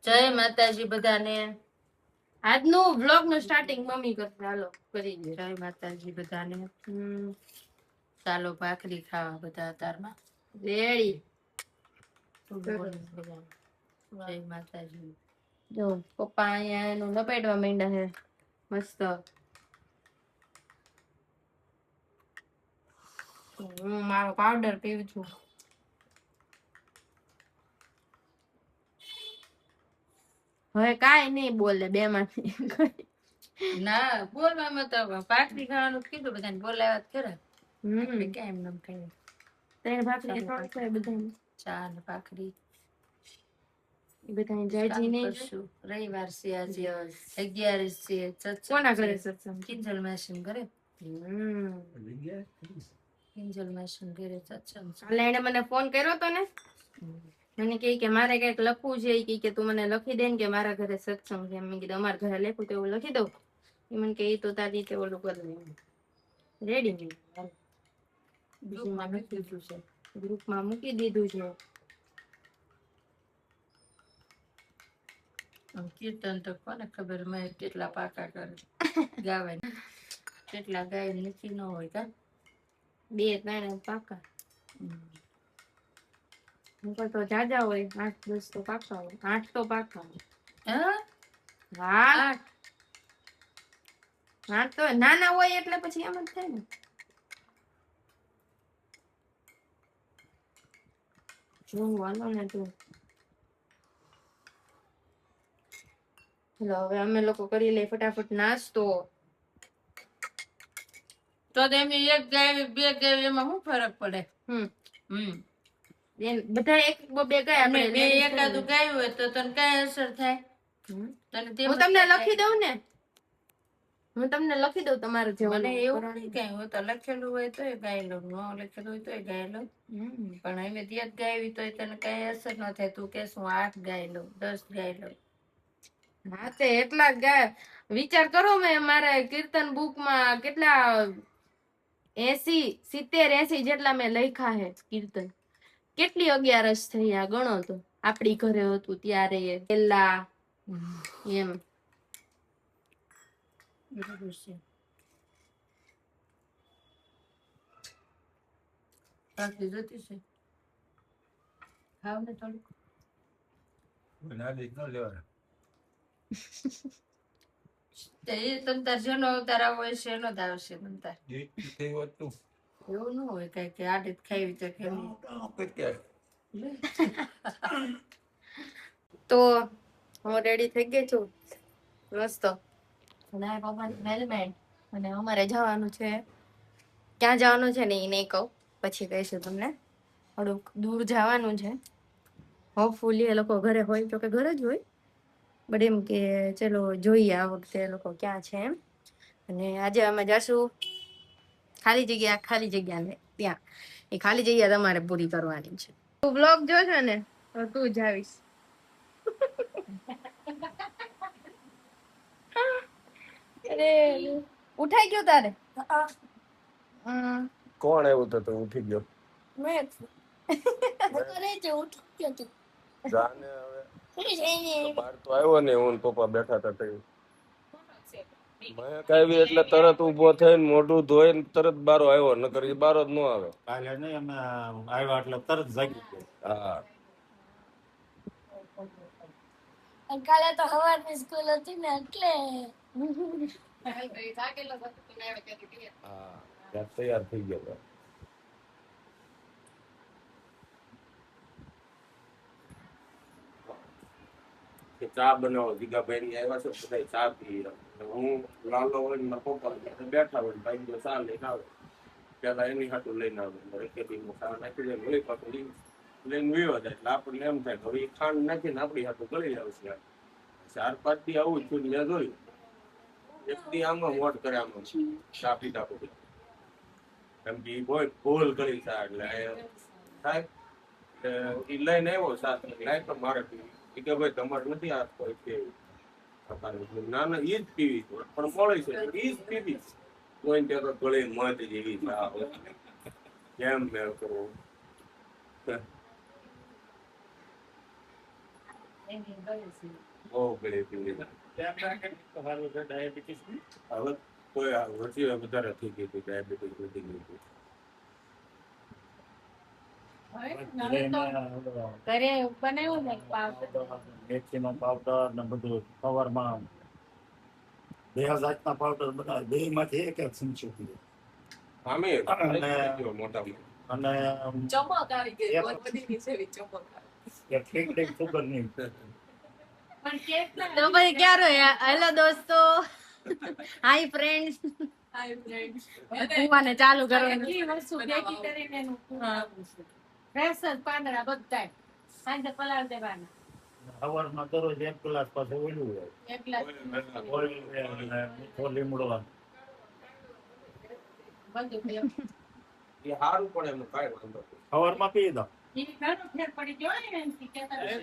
જય માતાજી બધાને. આજનું વ્લોગ નું સ્ટાર્ટિંગ મમ્મી કરશે. હાલો કરી દે. જય માતાજી બધાને. ચાલો ભાખરી ખાવા બધા અતારમાં રેડી. જય માતાજી. જો પપ્પા અહીંયા એનું લપેટવા માંડ્યા છે મસ્ત. હું મારો પાવડર પીવું છું. હવે કાઈ નહીં બોલે બે માંથી. ના બોલવામાં તો ભાખરી ખાવાનું કીધું બધાને બોલાવ્યા કરે. કેમ નમ ખાઈ ત્રણ ભાખરી ખાય બધાને. ચા ને ભાખરી બધાને જાજી નહીં કરશું. રવિવાર છે આજે 11 છે. કોના ઘરે સત્સંગ? કિંજલ માસી ઘરે. કિંજલ માસી ઘરે સત્સંગ. એટલે એને મને ફોન કર્યો તો ને, મને કે મારે કઈક લખવું છે કે તું મને લખી દે ને કે મારા ઘરે સત્સંગ છે. મેં કીધું અમારા ઘરે લખું તો એવું લખી દઉં. એ મને કે તો તારી રીતે ઓલું કરી રેડી. ગ્રુપમાં મૂકી દીધું છે. કીર્તન તો કોને ખબર મેં કેટલા પાકા કરે ગાવે કેટલા ગાય નથી ન હોય કા 2-3 પાકા. તો જાજા હોય 8-10 તો પાકા હોય. 8 તો પાકા હોય. હા 8 તો નાના હોય એટલે પછી એમ જ થાય ને. જોવાનો ને તું. ચલો હવે અમે લોકો કરી લઈએ ફટાફટ નાસ્તો. તો તેમ એક ગાય બે ગાય એમાં શું ફરક પડે? બધા એક બે ગાય આપણે બે એકાદું ગાય હોય તો તને કઈ અસર થાય? હું તમને લખી દઉં ને, હું તમને લખી દઉં તમારે જેવું. મને એવું નહીં કઈ હોય તો લખેલું હોય તો ગાય લઉં, ન લખેલું હોય તો ગાય લઉં. પણ હવે એક ગાય તો તને કઈ અસર ન થાય. તું કે શું 8 ગાય લઉં 10 ગાય લઉં. હા તે એટલા ગાય વિચાર કરો. મેં મારા કીર્તન બુક માં કેટલા 70-80 જેટલા મેં લખ્યા હે કીર્તન. કેટલી 11 થઈ આ ગણો તો. આપડી ઘરે હતું ત્યારે પેલા એમ બરાબર છે. બાકી જતી છે ખાવ ને થોડુંક ના દેખ ન લેવાના. તે તમ તાર જેનો અવતાર આવો છે એનો જ આવશે. તમ તાર એવું ન હોય કઈ કે આડે ખાવી તો તો હું રેડી થઈ ગઈ છું મસ્ત. હેલ્મેટ અને અમારે જવાનું છે. ક્યાં જવાનું છે ને એ નહીં કહું, પછી કહીશું તમને. થોડુંક દૂર જવાનું છે. હોપફુલી એ લોકો ઘરે હોય તો કે ઘરે જ હોય, બટ એમ કે ચલો જોઈએ આ વખતે એ લોકો ક્યાં છે એમ. અને આજે અમે જશું ખાલી જગ્યા ને ત્યાં. એ ખાલી જગ્યા તમારે પૂરી કરવાની છે. તું બ્લોગ જોશો ને તો તું જ આવીશ. અરે ઉઠાઈ ગયો તારે? કોણ આવ્યું તો તું ઉઠી ગયો? મેં કરે છે ઉઠી ગયો તું. જાને હવે બહાર તો આવ્યો ને હું પપ્પા બેઠા હતા તે મહેક આવી એટલે તરત ઊભો થઈને મોઢું ધોઈને તરત બારો આવ્યો, નકર એ બારો જ ન આવે. કાલે નહીં અમે આવ્યા એટલે તરત જાગી ગયો. હા કાલે તો સવારની સ્કૂલ હતી ને એટલે હા ત્યાં તૈયાર થઈ ગયો. ચા બનાવો જીગાભાઈ ની આવ્યા છે બધા ચા પી. હું લાલો હોય ને પપ્પા બેઠા હોય ભાઈ જો ચા લઈને આવે પેલા એની હાટું લઈને આવે રેકેટીમાં ચા નાખી દે વળી પાછું લઈને વિયો જાય એટલે આપણને એમ થાય હવે ખાંડ નાખીને આપણી હાટું ગળી આવશે. 4-5 દી આવું જ છું મેં જોયું. એક દી આમાં મોટ કરે આમાં ચા પીતા પછી એમ કે બોય ફૂલ ગળી ચા એટલે થાય એ લઈને આવ્યો સાથે લાય તો મારે પીવી કે ભાઈ તમારે નથી આ કોઈ કેવી ના ના એ જ પીવી પણ મળે છે એ જ પીવી કોઈ ત્યાં તો ગળી મધ જેવી ચા કેમ મેં કરવું. બહુ ગળી પીલી. ડાયાબિટીસ હવે કોઈ વચ્ચે વધારે થઈ ગઈ હતી, ડાયાબિટીસ વધી ગઈ હતી. ઘરે બનાવ્યું ને મેથીનો પાવડર ને બધું સવારમાં 2000 જાતના પાવડર બનાવે, 2 માંથી એક એક ચમચી પીવે. આમે અને- મોટામાં અને ચમક આવી ગઈ ગોળપડીની જેવી ચમક એક ઠીક સુગર નહીં. તો પછી ક્યારે હેલો દોસ્તો, હાય ફ્રેન્ડ્સ, કુવાને ચાલુ કરવાનું ઈ વસ્તુ ભેગી કરીને એનું ફ્રેશ જ પાંદડા બધાય સાંજે પલાળ દેવાના. સવારમાં દરરોજ 1 ગ્લાસ પાસે ઓલું હોય, એક ગ્લાસ ઓલું હોય અને મીઠો લીમડો. બધું પીઓ. એ સારું પડે એમ કાંઈ વાંધો નહીં. સવારમાં પી દો. ઈ ઘણો ફેર પડી ગયો ને એમથી કહેતા હતા.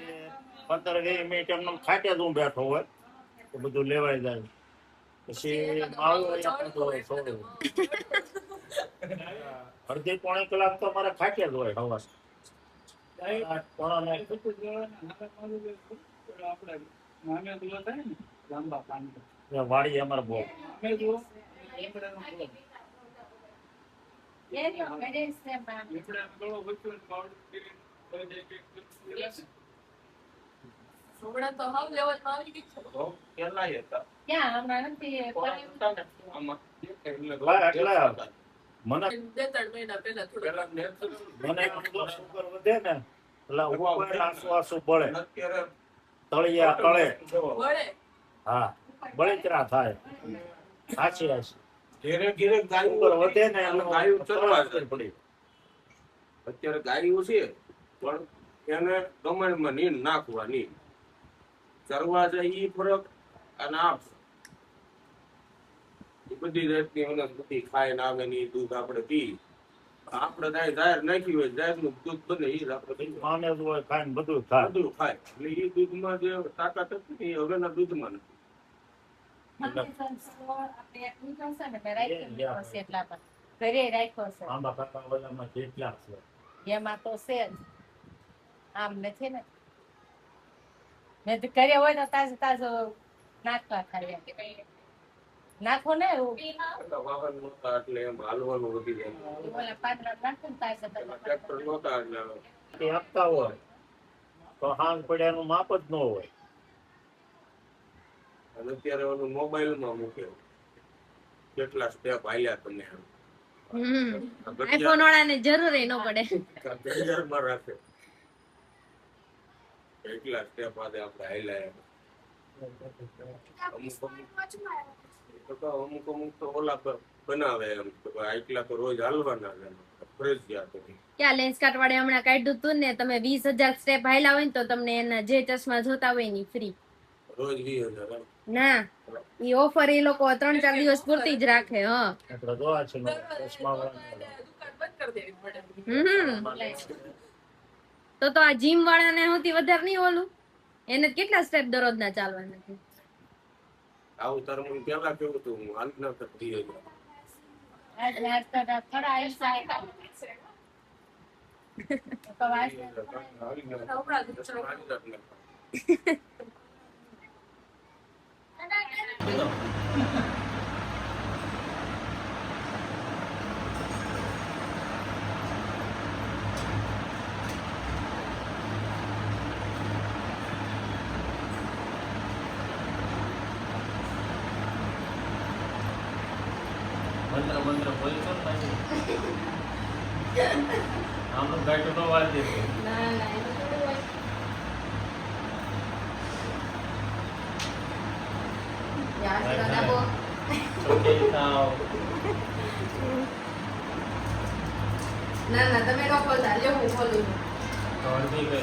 15-20 મિનિટ એમને ખાટે જ હું બેઠો હોય તો બધું લેવાઈ જાય. પછી માવું હોય આપણે તો થોડું અડધી પોણી કલાક તો મારે ખાટે જ હોય સવાર. વાડી અમારે બહુ એરિયો ઘરે છે માં. સોડા તો હાવ લેવલમાં આવી ગઈ છે. તો પેલાય હતા. ક્યાં હમણાં નથી પણ હતા ને, આમાં એટલે એટલે મને 2-3 મહિના પહેલા થોડું પેલા natural મને આમ તો સુગર વધે ને એટલે ઉપર આસુ બળે, અત્યારે તળિયા તળે, વળે. હા બળતરા થાય. સાચી સાચી ઘેરે ઘેરે ગાયું સુગર વધે ને એટલે ગાયું ચરવા જાય. પડી. અત્યારે ગાયું છે પણ એને ગમણમાં નીણ નાખવાની, ચરવા જાય ઈ ફરક અને આ એ બધી જાતની વનસ્પતિ ખાઈને આવે ને ઈ દૂધ આપણે પી. આપણે કાંઈ જાહેર નાખ્યું હોય, જાહેરનું દૂધ બને ઈ જ આપણે પીવું. માને જ હોય ખાઈને બધું થાય. બધું ખાય એટલે ઈ દૂધમાં જે તાકાત હતી ને એ હવેના દૂધમાં નથી. આપણે એક મીઠો છે ને મેં રાખ્યો મીઠો છે એટલા પર ઘરે રાખ્યો છે. આંબા કાકા ઓલામાં કેટલા છે. એમાં તો છે જ, આમ નથી ને. મેં તો ઘરે હોય તો તાજો તાજો નાખવા થાય. નાખો ને એવું. એટલે વાહન નહોતા એટલે એમ હાલવાનું વધી જાય. ઓલા પાંદડા નાખો ને તાજો ટ્રેક્ટર નહોતા એટલે તે આપતા હોય તો હાંગ પડ્યાનું માપ જ ન હોય. અને અત્યારે ઓલું મોબાઈલમાં મૂકે કેટલા સ્ટેપ હાલ્યા તમે એમ. આઈફોન વાળાને જરૂર ન પડે. ઘડિયાળમાં રાખે કેટલા સ્ટેપ આજે આપણે હાલ્યા એમ. અમુક તો ઓલા બનાવે એમ કે ભાઈ આટલા તો રોજ હાલવાના જ એમ. ફરજિયાત હતી. ક્યાં લેન્સ કાર્ડ વાળે હમણાં કાઢ્યું તું ને, તમે 20,000 સ્ટેપ હાલ્યા હોય ને તો તમને એના જે ચશ્મા જોતા હોય ની ફ્રી. રોજ 20,000 એમ. ના, ઈ ઓફર એ લોકો 3-4 દિવસ પૂરતી જ રાખે. હા એટલે જોવા છે ને ચશ્મા વાળા તો આ જીમ વાળાને સૌથી વધારે નહીં ઓલું, એને કેટલા સ્ટેપ દરરોજ ના ચાલવાના છે. આવું તારું મને પેલા કેવું હતું, હું હાલ ના કરતી હતી. થોડા આયુષ્ય મંત્ર બોલશો ને પાછી આમનું ગાંઠું નો વાંચે છે. ના તમે નો ખોલતા, લ્યો હું ખોલું છું. તો અડધી કરે.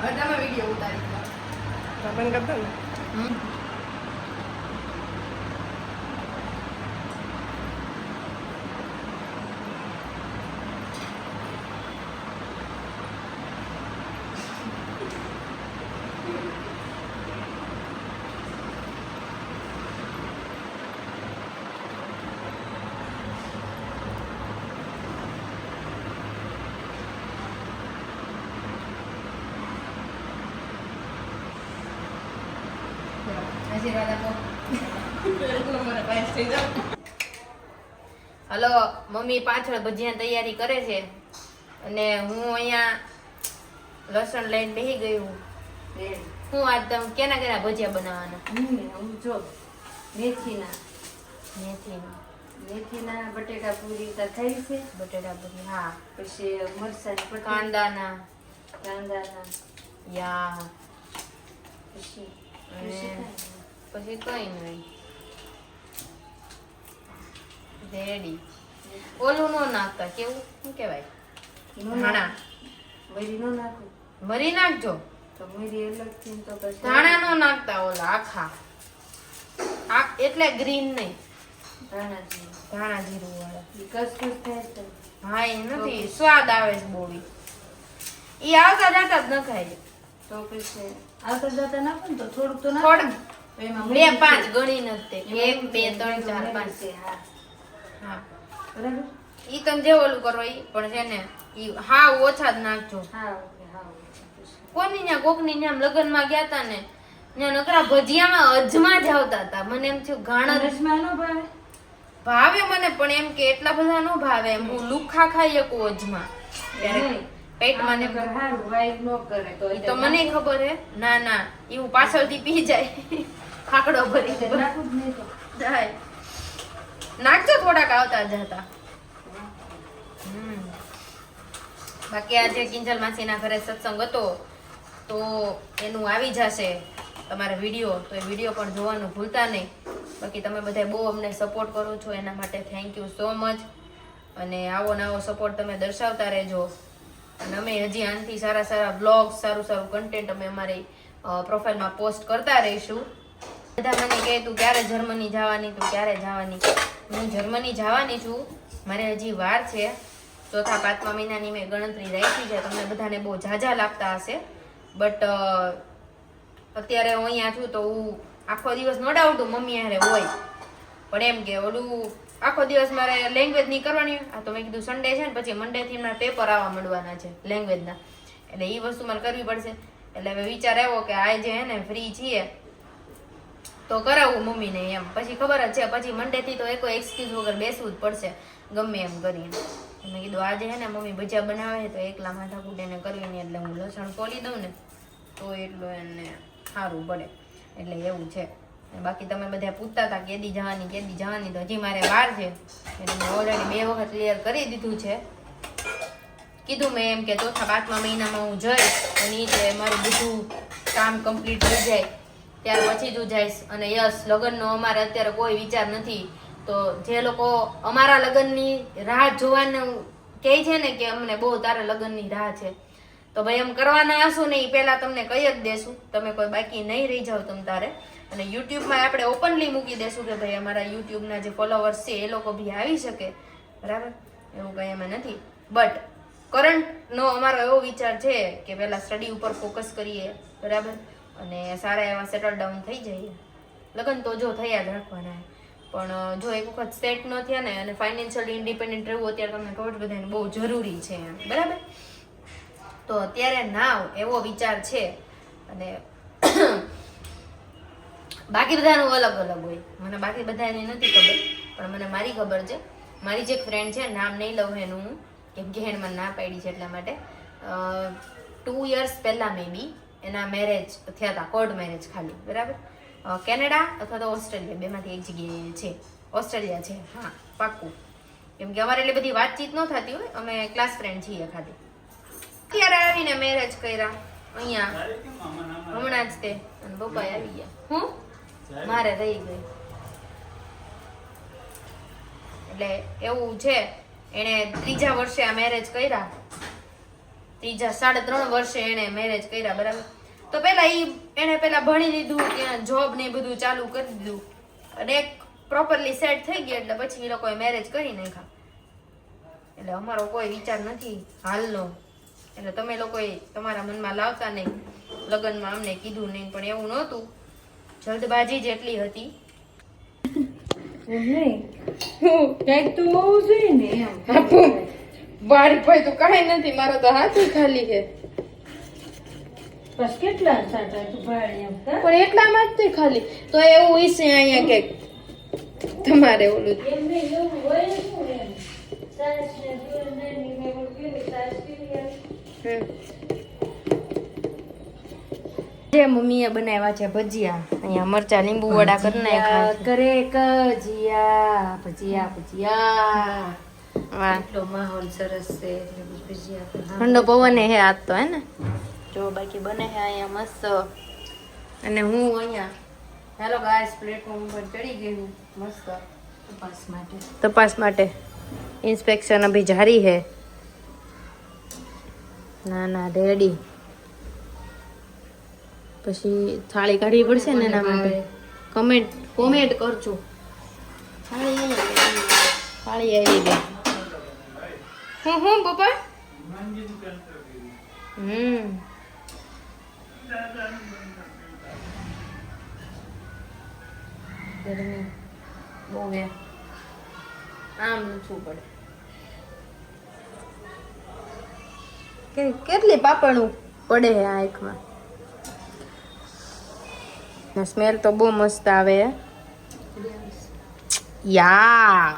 હવે તમે વિડીયો ઉતારી દો. બંધ કરતો ને. આશીર્વાદ આપો. હલો, મમ્મી પાછળ ભજીયા તૈયારી કરે છે અને હું અહીંયા લસણ લઈને બેસી ગઈ હું. હું આજ તમે કેના ભજીયા બનાવવાના? હું જો મેથીના મેથીના બટેટા પૂરી ખાઈ છે, બટેટા ભજી, હા. પછી મરચાની કાંદાના કાંદાના યા પછી પછી કઈ નહીં. રેડી. ઓલું નો નાખતા, કેવું શું કહેવાય? ધાણા મરી નો નાખું મરી નાખજો. તો મરી અલગથી તો પછી ધાણા નો નાખતા, ઓલા આખા એટલે ગ્રીન નહીં, ધાણા જીરું ધાણા જીરું વાળા. ઈ કસકસ થાય છે. હા, એ નથી સ્વાદ આવે છે બોડી. ઈ આવતા જાતા જ ન ખાય. તો પછી આવતા જતા નાખો ને તો થોડુંક તો થોડા નાખો ને. એમાં 2 5 ગણી નથી. 1 2 3 4 5. છે. હા હા, બરાબર. ઈ તમે જે ઓલું કરો ઈ પણ છે ને ઈ હા ઓછા જ નાખજો. હા ઓકે હા ઓકે. કોની ન્યા કોકની ન્યા લગનમાં ગયા તા ને ન્યા નકરા ભજીયામાં અજમા જ આવતા હતા. મને એમ થયું ઘાણા રસમાં નો ભાવે ભાવે મને, પણ એમ કે એટલા બધા નો ભાવે. એમ હું લુખા ખાઈ શકું અજમા ત્યારે પેટમાં ને હારું વાઈટ નો કરે તો ઈ તો મને ખબર હે. ના ના, ઈ હું પાછળથી પી જાય ખાકડો ભરી નાખું જ નહીં તો. જાય. નાખજો થોડાક આવતા જતા. બાકી આજે કિંજલ માસીના ઘરે સત્સંગ હતો તો એનું આવી જશે તમારે વિડીયો, તો એ વિડીયો પણ જોવાનું ભૂલતા નહીં. બાકી તમે બધા બહુ અમને સપોર્ટ કરો છો, એના માટે થેન્ક યુ સો મચ. અને આવો નવો સપોર્ટ તમે દર્શાવતા રહેજો. અને અમે હજી આનાથી સારા સારા બ્લોગ્સ, સારું સારું કન્ટેન્ટ અમે અમારી પ્રોફાઇલમાં પોસ્ટ કરતા રહીશું. બધા મને કહે તું ક્યારે જર્મની જવાની, તું ક્યારે જવાની? હું જર્મની જવાની છું, મારે હજી વાર છે. 4થા 5મા મહિનાની મેં ગણતરી રાખી છે. તમને બધાને બહુ ઝાઝા લાગતા હશે, બટ અત્યારે હું અહીંયા છું તો હું આખો દિવસ નો ડાઉટ મમ્મી હારે હોય, પણ એમ કે ઓલું આખો દિવસ મારે લેંગ્વેજ ની કરવાની. આ તો મેં કીધું સન્ડે છે ને પછી મંડે થી મારા પેપર આવવા માંડવાના છે લેંગ્વેજના, એટલે એ વસ્તુ મારે કરવી પડશે. એટલે હવે વિચાર આવ્યો કે આજે હે ને ફ્રી છીએ તો કરાવું મમ્મીને એમ. પછી ખબર જ છે પછી મંડે થી તો એક એક્સક્યુઝ વગર બેસવું જ પડશે ગમે એમ કરીને. મેં કીધું આજે હે ને મમ્મી ભજીયા બનાવે તો એકલા માથાકૂટ એને કરવી નહીં, એટલે હું લસણ ફોલી દઉં ને તો એટલું એને સારું પડે. એટલે એવું છે. બાકી તમે બધા પૂછતા હતા કેદી જવાની, તો હજી મારે વાર છે. એટલે મેં ઓલરેડી 2 વખત ક્લિયર કરી દીધું છે. કીધું મેં એમ કે 4થા 5મા મહિનામાં હું જઈશ અને એ છે મારું બધું કામ કમ્પ્લીટ થઈ જાય ત્યાર પછી જ હું જઈશ. અને યસ, લગ્નનો અમારે અત્યારે કોઈ વિચાર નથી. તો જે લોકો અમારા લગ્નની રાહ જોવાનું કહે છે ને કે અમને બહુ તારા લગ્નની રાહ છે, તો ભાઈ એમ કરવાના હશો ને એ પહેલા તમને કહી જ દેશું. તમે કોઈ બાકી નહીં રહી જાવ તમ તારે. અને યુટ્યુબમાં આપણે ઓપનલી મૂકી દેશું કે ભાઈ અમારા યુટ્યુબના જે ફોલોવર્સ છે એ લોકો બી આવી શકે, બરાબર? એવું કંઈ એમાં નથી. બટ કરંટનો અમારો એવો વિચાર છે કે પહેલા સ્ટડી ઉપર ફોકસ કરીએ, બરાબર? અને સારા એવા સેટલ ડાઉન થઈ જઈએ. લગ્ન તો જો થયા જ રાખવાના, પણ જો એક વખત સેટ ન થયા ને અને ફાઇનાન્શિયલી ઇન્ડિપેન્ડન્ટ રહેવું અત્યારે તમને ખબર બધાને બહુ જરૂરી છે, બરાબર? તો અત્યારે નાવ એવો વિચાર છે. અને બાકી બધાનું અલગ અલગ હોય. મને બાકી બધાની નથી ખબર, પણ મને મારી ખબર છે. મારી જે એક ફ્રેન્ડ છે, નામ નહીં લઉં એનું હું, કેમ કે એને મને ના પાડી છે એટલા માટે. 2 years પહેલા મે બી એના મેરેજ થયા હતા, કોર્ટ મેરેજ ખાલી, બરાબર? કેનેડા અથવા તો ઓસ્ટ્રેલિયા, બેમાંથી એક જગ્યાએ છે. ઓસ્ટ્રેલિયા છે, હા પાક્કું. કેમ કે અમારે એટલી બધી વાતચીત ન થતી હોય, અમે ક્લાસ ફ્રેન્ડ છીએ ખાલી. ત્યારે આવીને મેરેજ કર્યા અહીંયા હમણાં જ તે, અને પપ્પા આવી ગયા. હું મારે રહી ગઈ. એટલે એવું છે. એને 3જા વર્ષે આ મેરેજ કર્યા, 3.5 વર્ષે એને મેરેજ કર્યા, બરાબર? તો પેલા એને પેલા ભણી લીધું, ત્યાં જોબ ને બધું ચાલુ કરી દીધું અને એક પ્રોપરલી સેટ થઈ ગયા, એટલે પછી એ લોકોએ મેરેજ કરી નાખ્યા. એટલે અમારો કોઈ વિચાર નથી હાલનો. એટલે તમે લોકોએ તમારા મનમાં લાવતા નહીં. લગ્નમાં અમને કીધું નહીં, પણ એવું નહોતું, જલ્દબાજી જેટલી હતી. કઈક તો હોવું જોઈએ ને એમ. બારી ભાઈ તો કઈ નથી, મારો તો હાથ ખાલી છે. બસ કેટલા સાટા તું ભાઈ એમ કર. પણ એટલામાં જ તે ખાલી તો એવું હશે અહીંયા કે તમારે ઓલું એમ નહીં, એવું હોય ને શું એમ. સાસ ને દૂધ ને ની મેં પણ પીવી, સાસ પીવી આવી. જે મમ્મીએ બનાવ્યા છે ભજીયા અહીંયા મરચા લીંબુ વડા કરી નાખ્યા કરે કજિયા ભજીયા ભજીયા વાહ એટલો માહોલ સરસ છે એટલે ભજીયા તો હા. ઠંડો પવન હે આજ તો હે ને જો બાકી બને છે અહીંયા મસ્ત અને હું અહીંયા હેલો ગાઈસ પ્લેટફોર્મ ઉપર ચડી ગઈ હું મસ્ત તપાસ માટે ઇન્સ્પેક્શન અભી જારી है ના ના રેડી પછી થાળી કાઢવી પડશે ને એના માટે કોમેન્ટ કરજો થાળી આવી ગઈ હું પપ્પા ગરમી બહુ હે આમ લૂછવું પડે કેટલી પાપણું પડે હે આંખમાં સ્મેલ તો બહુ મસ્ત આવે હે યા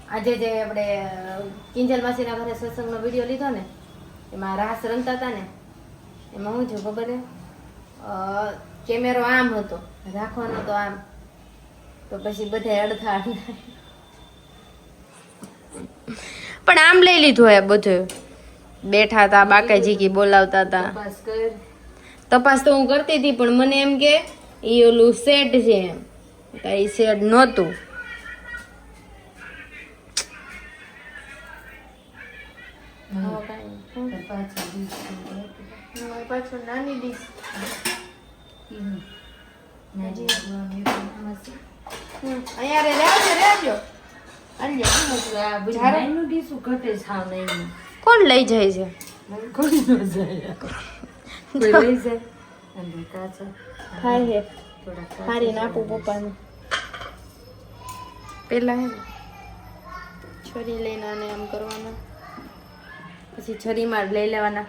આજે જે આપણે કિંજલ માસીના ઘરે સત્સંગનો વિડીયો લીધો ને એમાં રાસ રમતા હતા ને એમાં હું છું ખબર હે કેમેરો આમ હતો રાખવાનો તો આમ તો પછી બધા અડધા પણ આમ લઈ લીધું હે બધું બેઠા હતા બાકાજી કી બોલાવતા હતા તપાસ તો હું કરતી હતી પણ મને એમ કે ઈ ઓલું સેટ છે એમ કઈ સેટ નહોતું પાછું નાની ડીશ અહીંયા રહેજો કોણ લઈ જાય છે ખાય હારી નાખું પપ્પાને પેલા હે છરી લઈને આને આમ કરવાના પછી છરીમાં લઈ લેવાના